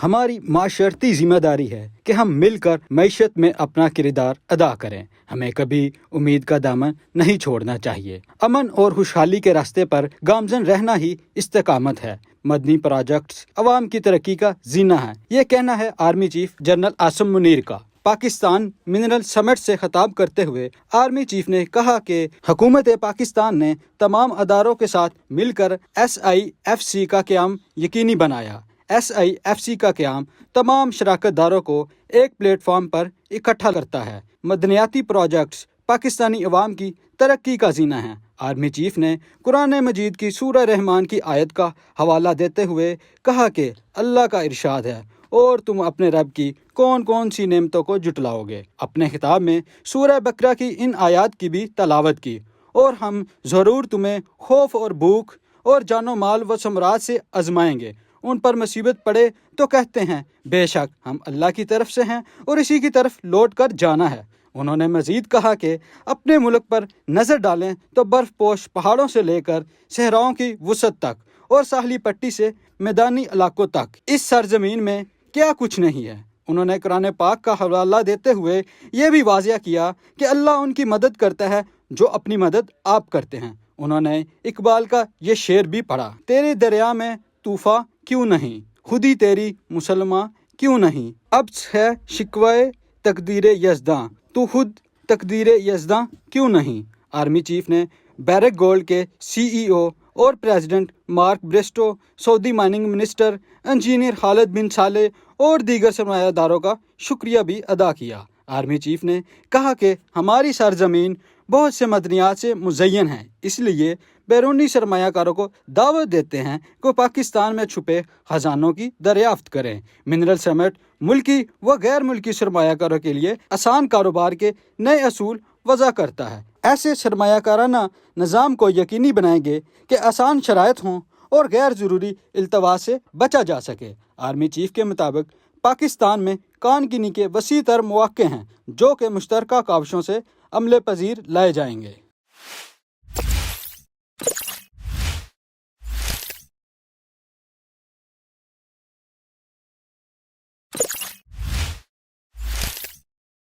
ہماری معاشرتی ذمہ داری ہے کہ ہم مل کر معیشت میں اپنا کردار ادا کریں۔ ہمیں کبھی امید کا دامن نہیں چھوڑنا چاہیے۔ امن اور خوشحالی کے راستے پر گامزن رہنا ہی استقامت ہے۔ مدنی پروجیکٹس عوام کی ترقی کا زینہ ہے، یہ کہنا ہے army chief general Asim Munir کا۔ پاکستان منرل سمٹ سے خطاب کرتے ہوئے آرمی چیف نے کہا کہ حکومت پاکستان نے تمام اداروں کے ساتھ مل کر SIFC کا قیام یقینی بنایا۔ SIFC کا قیام تمام شراکت داروں کو ایک پلیٹ فارم پر اکٹھا کرتا ہے۔ مدنیاتی پروجیکٹس پاکستانی عوام کی ترقی کا زینہ ہیں۔ آرمی چیف نے قرآن مجید کی سورہ رحمان کی آیت کا حوالہ دیتے ہوئے کہا کہ اللہ کا ارشاد ہے، اور تم اپنے رب کی کون کون سی نعمتوں کو جٹلاؤ گے۔ اپنے خطاب میں سورہ بقرہ کی ان آیات کی بھی تلاوت کی، اور ہم ضرور تمہیں خوف اور بھوک اور جان و مال و ثمرات سے آزمائیں گے۔ ان پر مصیبت پڑے تو کہتے ہیں بے شک ہم اللہ کی طرف سے ہیں اور اسی کی طرف لوٹ کر جانا ہے۔ انہوں نے مزید کہا کہ اپنے ملک پر نظر ڈالیں تو برف پوش پہاڑوں سے لے کر صحراؤں کی وسعت تک اور ساحلی پٹی سے میدانی علاقوں تک اس سرزمین میں کیا کچھ نہیں ہے۔ انہوں نے قرآن پاک کا حوالہ دیتے ہوئے یہ بھی واضح کیا کہ اللہ ان کی مدد کرتا ہے جو اپنی مدد آپ کرتے ہیں۔ انہوں نے اقبال کا یہ شعر بھی پڑھا، تیرے دریا میں طوفاں کیوں نہیں، خودی تیری مسلماں کیوں نہیں، اب ہے شکوائے تقدیر یزداں، تو خود تقدیر یزداں کیوں نہیں۔ آرمی چیف نے بیرک گولڈ کے CEO اور پریزیڈنٹ مارک برسٹو، سعودی مائننگ منسٹر انجینئر خالد بن صالح اور دیگر سرمایہ داروں کا شکریہ بھی ادا کیا۔ آرمی چیف نے کہا کہ ہماری سرزمین بہت سے معدنیات سے مزین ہے، اس لیے بیرونی سرمایہ کاروں کو دعوت دیتے ہیں کہ پاکستان میں چھپے خزانوں کی دریافت کریں۔ منرل سمٹ ملکی و غیر ملکی سرمایہ کاروں کے لیے آسان کاروبار کے نئے اصول وضع کرتا ہے۔ ایسے سرمایہ کارانہ نظام کو یقینی بنائیں گے کہ آسان شرائط ہوں اور غیر ضروری التواء سے بچا جا سکے۔ آرمی چیف کے مطابق پاکستان میں کان کنی کے وسیع تر مواقع ہیں جو کہ مشترکہ کاوشوں سے عمل پذیر لائے جائیں گے۔